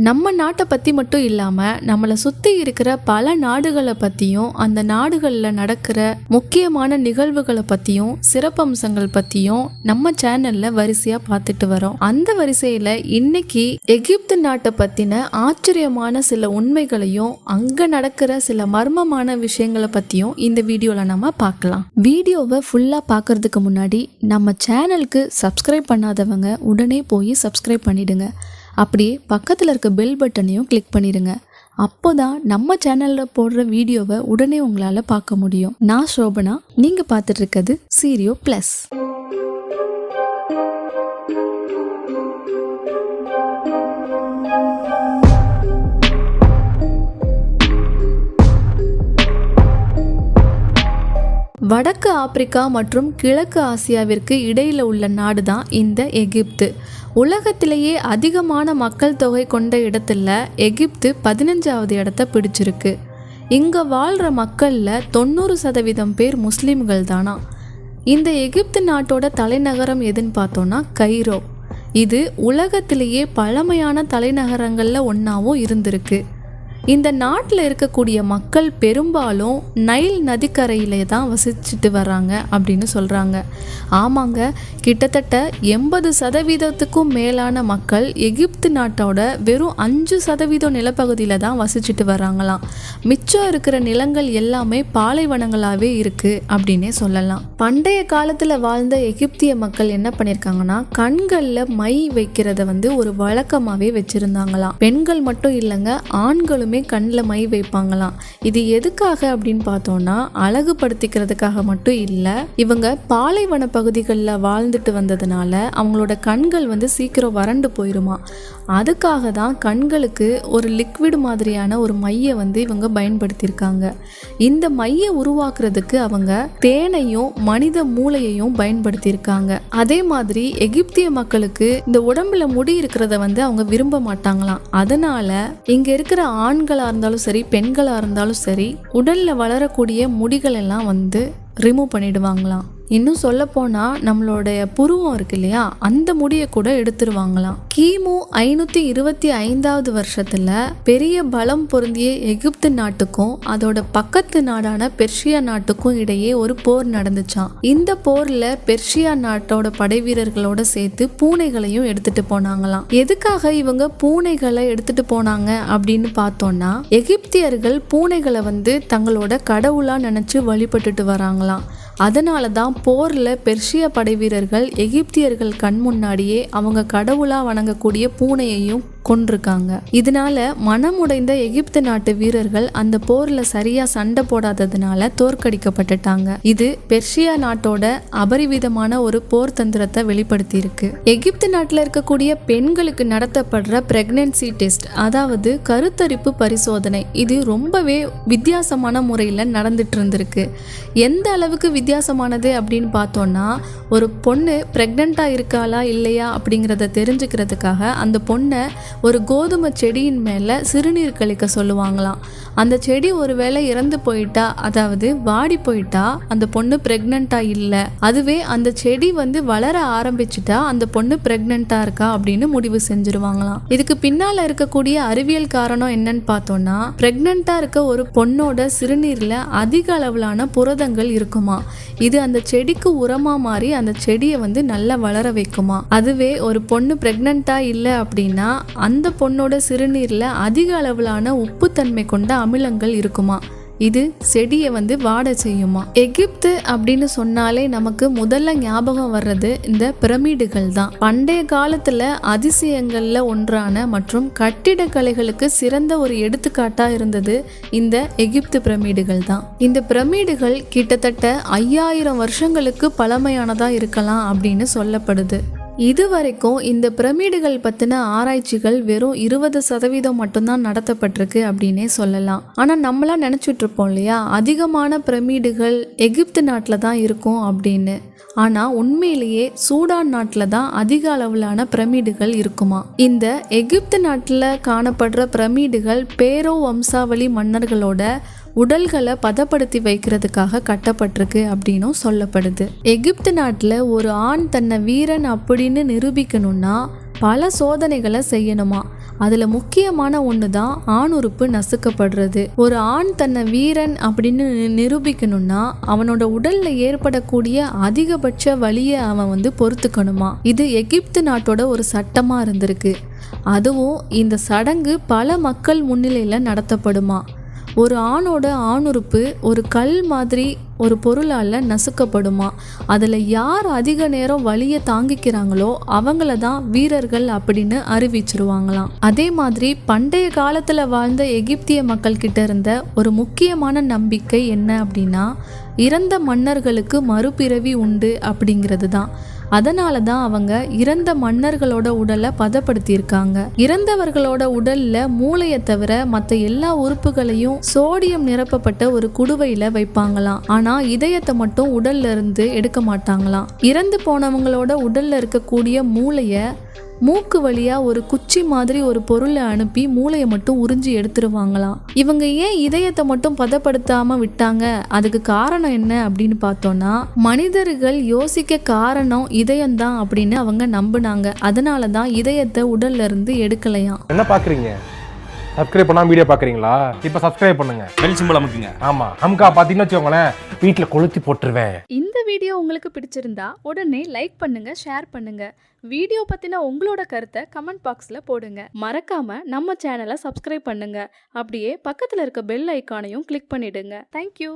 நம்ம நாட்டை பற்றி மட்டும் இல்லாமல் நம்மளை சுற்றி இருக்கிற பல நாடுகளை பற்றியும் அந்த நாடுகளில் நடக்கிற முக்கியமான நிகழ்வுகளை பற்றியும் சிறப்பம்சங்கள் பற்றியும் நம்ம சேனலில் வரிசையாக பார்த்துட்டு வரோம். அந்த வரிசையில் இன்னைக்கு எகிப்து நாட்டை பற்றின ஆச்சரியமான சில உண்மைகளையும் அங்கே நடக்கிற சில மர்மமான விஷயங்களை பற்றியும் இந்த வீடியோவில் நம்ம பார்க்கலாம். வீடியோவை ஃபுல்லாக பார்க்கறதுக்கு முன்னாடி நம்ம சேனலுக்கு சப்ஸ்கிரைப் பண்ணாதவங்க உடனே போய் சப்ஸ்கிரைப் பண்ணிடுங்க. அப்படியே பக்கத்தில் இருக்க பெல் பட்டனையும் கிளிக் பண்ணிடுங்க. அப்போதான் நம்ம சேனலில் போடுற வீடியோவை உடனே உங்களால் பார்க்க முடியும். நான் சோபனா, நீங்கள் பார்த்துட்டு இருக்கிறது சீரியோ ப்ளஸ். வடக்கு ஆப்பிரிக்கா மற்றும் கிழக்கு ஆசியாவிற்கு இடையில் உள்ள நாடு தான் இந்த எகிப்து. உலகத்திலேயே அதிகமான மக்கள் தொகை கொண்ட இடத்துல எகிப்து 15வது இடத்த பிடிச்சிருக்கு. இங்கே வாழ்கிற மக்களில் 90% பேர் முஸ்லீம்கள் தானா. இந்த எகிப்து நாட்டோட தலைநகரம் எதுன்னு பார்த்தோன்னா கைரோ. இது உலகத்திலேயே பழமையான தலைநகரங்களில் ஒன்றாவும் இருந்திருக்கு. இந்த நாட்டில் இருக்கக்கூடிய மக்கள் பெரும்பாலும் நைல் நதிக்கரையிலே தான் வசிச்சுட்டு வராங்க அப்படின்னு சொல்கிறாங்க. ஆமாங்க, கிட்டத்தட்ட 80% மேலான மக்கள் எகிப்து நாட்டோட வெறும் 5% நிலப்பகுதியில் தான் வசிச்சுட்டு வராங்களாம். மிச்சம் இருக்கிற நிலங்கள் எல்லாமே பாலைவனங்களாகவே இருக்குது அப்படின்னே சொல்லலாம். பண்டைய காலத்தில் வாழ்ந்த எகிப்திய மக்கள் என்ன பண்ணியிருக்காங்கன்னா, கண்களில் மை வைக்கிறத ஒரு வழக்கமாகவே வச்சுருந்தாங்களாம். பெண்கள் மட்டும் இல்லைங்க, ஆண்களுமே கண்ணில் மை வைப்பாங்களாம். இது எதுக்காக அப்படின்னு பார்த்தோம்னா, அழகுபடுத்திக்கிறதுக்காக மட்டும் இல்லை, இவங்க பாலைவன பகுதிகளில் வாழ்ந்துட்டு வந்ததுனால அவங்களோட கண்கள் சீக்கிரம் வறண்டு போயிருமா. அதுக்காக தான் கண்களுக்கு ஒரு லிக்விட் மாதிரியான ஒரு மையை இவங்க பயன்படுத்தியிருக்காங்க. இந்த மையை உருவாக்குறதுக்கு அவங்க தேனையும் மனித மூளையையும் பயன்படுத்தியிருக்காங்க. அதே மாதிரி எகிப்திய மக்களுக்கு இந்த உடம்புல முடி இருக்கிறத அவங்க விரும்ப மாட்டாங்களாம். அதனால இங்க இருக்கிற ஆண்களா இருந்தாலும் சரி, பெண்களா இருந்தாலும் சரி, உடல்ல வளரக்கூடிய முடிகள் எல்லாம் ரிமூவ் பண்ணிடுவாங்களாம். இன்னும் சொல்ல போனா நம்மளுடைய புருவம் இருக்கு இல்லையா, அந்த முடியை கூட எடுத்துருவாங்களாம். கிமு 525வது வருஷத்துல பெரிய பலம் பொருந்திய எகிப்து நாட்டுக்கும் அதோட பக்கத்து நாடான பெர்ஷியா நாட்டுக்கும் இடையே ஒரு போர் நடந்துச்சாம். இந்த போர்ல பெர்ஷியா நாட்டோட படை வீரர்களோட சேர்த்து பூனைகளையும் எடுத்துட்டு போனாங்களாம். எதுக்காக இவங்க பூனைகளை எடுத்துட்டு போனாங்க அப்படின்னு பார்த்தோம்னா, எகிப்தியர்கள் பூனைகளை தங்களோட கடவுளா நினைச்சு வழிபட்டுட்டு வராங்களாம். அதனால தான் போரில் பெர்ஷிய படை வீரர்கள் எகிப்தியர்கள் கண் முன்னாடியே அவங்க கடவுளாக வணங்கக்கூடிய பூனையையும் கொண்டிருக்காங்க. இதனால மனமுடைந்த எகிப்து நாட்டு வீரர்கள் அந்த போர்ல சரியா சண்டை போடாததுனால தோற்கடிக்கப்பட்டுட்டாங்க. இது பெர்ஷியா நாட்டோட அபரிவிதமான ஒரு போர் தந்திரத்தை வெளிப்படுத்தி இருக்கு. எகிப்து நாட்டில் இருக்கக்கூடிய பெண்களுக்கு நடத்தப்படுற பிரெக்னன்சி டெஸ்ட், அதாவது கருத்தரிப்பு பரிசோதனை, இது ரொம்பவே வித்தியாசமான முறையில் நடந்துட்டு இருந்திருக்கு. எந்த அளவுக்கு வித்தியாசமானது அப்படின்னு பார்த்தோம்னா, ஒரு பொண்ணு பிரெக்னண்டா இருக்காளா இல்லையா அப்படிங்கிறத தெரிஞ்சுக்கிறதுக்காக அந்த பொண்ணை ஒரு கோதுமை செடியின் மேலே சிறுநீர் கழிக்க சொல்லுவாங்களாம். அந்த செடி ஒருவேளை இறந்து போயிட்டா, அதாவது வாடி போயிட்டா, அந்த பொண்ணு பிரெக்னண்டா இல்லை. அதுவே அந்த செடி வளர ஆரம்பிச்சுட்டா அந்த பொண்ணு பிரெக்னண்டா இருக்கா அப்படின்னு முடிவு செஞ்சிருவாங்களாம். இதுக்கு பின்னால இருக்கக்கூடிய அறிவியல் காரணம் என்னன்னு பார்த்தோம்னா, பிரெக்னண்டா இருக்க ஒரு பொண்ணோட சிறுநீர்ல அதிக அளவிலான புரதங்கள் இருக்குமா. இது அந்த செடிக்கு உரமா மாறி அந்த செடியை நல்லா வளர வைக்குமா. அதுவே ஒரு பொண்ணு பிரெக்னண்டா இல்லை அப்படின்னா அந்த பொண்ணோட சிறுநீர்ல அதிக அளவிலான உப்புத்தன்மை கொண்ட அமிலங்கள் இருக்குமா. இது செடியை வாட செய்யுமா. எகிப்து அப்படின்னு சொன்னாலே நமக்கு முதல்ல ஞாபகம் வர்றது இந்த பிரமிடுகள் தான். பண்டைய காலத்துல அதிசயங்கள்ல ஒன்றான மற்றும் கட்டிடக்கலைகளுக்கு சிறந்த ஒரு எடுத்துக்காட்டா இருந்தது இந்த எகிப்து பிரமிடுகள் தான். இந்த பிரமிடுகள் கிட்டத்தட்ட 5000 வருஷங்களுக்கு பழமையானதா இருக்கலாம் அப்படின்னு சொல்லப்படுது. இதுவரைக்கும் இந்த பிரமிடுகள் பற்றின ஆராய்ச்சிகள் வெறும் 20% மட்டும்தான் நடத்தப்பட்டிருக்கு அப்படின்னே சொல்லலாம். ஆனால் நம்மளாம் நினச்சிட்டு இருப்போம் இல்லையா, அதிகமான பிரமிடுகள் எகிப்து நாட்டில் தான் இருக்கும் அப்படின்னு. ஆனால் உண்மையிலேயே சூடான் நாட்டில் தான் அதிக அளவிலான பிரமிடுகள் இருக்குமா. இந்த எகிப்து நாட்டில் காணப்படுற பிரமிடுகள் பேரோ வம்சாவளி மன்னர்களோட உடல்களை பதப்படுத்தி வைக்கிறதுக்காக கட்டப்பட்டிருக்கு அப்படின்னும் சொல்லப்படுது. எகிப்து நாட்டில் ஒரு ஆண் தன்னை வீரன் அப்படின்னு நிரூபிக்கணும்னா பல சோதனைகளை செய்யணுமா. அதுல முக்கியமான ஒன்று தான் ஆணுறுப்பு நசுக்கப்படுறது. ஒரு ஆண் தன்னை வீரன் அப்படின்னு நிரூபிக்கணும்னா அவனோட உடல்ல ஏற்படக்கூடிய அதிகபட்ச வலியை அவன் பொறுத்துக்கணுமா. இது எகிப்து நாட்டோட ஒரு சட்டமா இருந்திருக்கு. அதுவும் இந்த சடங்கு பல மக்கள் முன்னிலையில் நடத்தப்படுமா. ஒரு ஆணோட ஆணுறுப்பு ஒரு கல் மாதிரி ஒரு பொருளால் நசுக்கப்படுமா. அதில் யார் அதிக நேரம் வலியை தாங்கிக்கிறாங்களோ அவங்கள தான் வீரர்கள் அப்படின்னு அறிவிச்சிருவாங்களாம். அதே மாதிரி பண்டைய காலத்தில் வாழ்ந்த எகிப்திய மக்கள் கிட்ட இருந்த ஒரு முக்கியமான நம்பிக்கை என்ன அப்படின்னா, இறந்த மன்னர்களுக்கு மறுபிறவி உண்டு அப்படிங்கிறது தான். அதனால தான் அவங்க இறந்த மன்னர்களோட உடலை பதப்படுத்தியிருக்காங்க. இறந்தவர்களோட உடல்ல மூளையை தவிர மற்ற எல்லா உறுப்புகளையும் சோடியம் நிரப்பப்பட்ட ஒரு குடுவையில வைப்பாங்களாம். ஆனா இதயத்தை மட்டும் உடல்ல இருந்து எடுக்க மாட்டாங்களாம். இறந்து போனவங்களோட உடல்ல இருக்கக்கூடிய மூளைய மூக்கு வழியா ஒரு குச்சி மாதிரி ஒரு பொருளை அனுப்பி மூளையை மட்டும் உறிஞ்சி எடுத்துருவாங்களாம். இவங்க ஏன் இதயத்தை மட்டும் பதப்படுத்தாம விட்டாங்க, அதுக்கு காரணம் என்ன அப்படின்னு பார்த்தோம்னா, மனிதர்கள் யோசிக்க காரணம் இதயம்தான் அப்படின்னு அவங்க நம்பினாங்க. அதனாலதான் இதயத்தை உடல்ல இருந்து எடுக்கலையாம். என்ன பாக்குறீங்க? சப்ஸ்கிரைப் பண்ணாம வீடியோ பாக்குறீங்களா? இப்ப சப்ஸ்கிரைப் பண்ணுங்க, பெல் சிம்பல் அமுக்குங்க. ஆமா, அமுக்கா பாத்தீங்கன்னா வச்சுக்கோங்களேன், வீட்டுல கொளுத்தி போட்டுருவேன். இந்த வீடியோ உங்களுக்கு பிடிச்சிருந்தா உடனே லைக் பண்ணுங்க, ஷேர் பண்ணுங்க. வீடியோ பத்தின உங்களோட கருத்தை கமெண்ட் பாக்ஸ்ல போடுங்க. மறக்காம நம்ம சேனலை சப்ஸ்கிரைப் பண்ணுங்க. அப்படியே பக்கத்துல இருக்க பெல் ஐக்கானையும் கிளிக் பண்ணிடுங்க. தேங்க்யூ.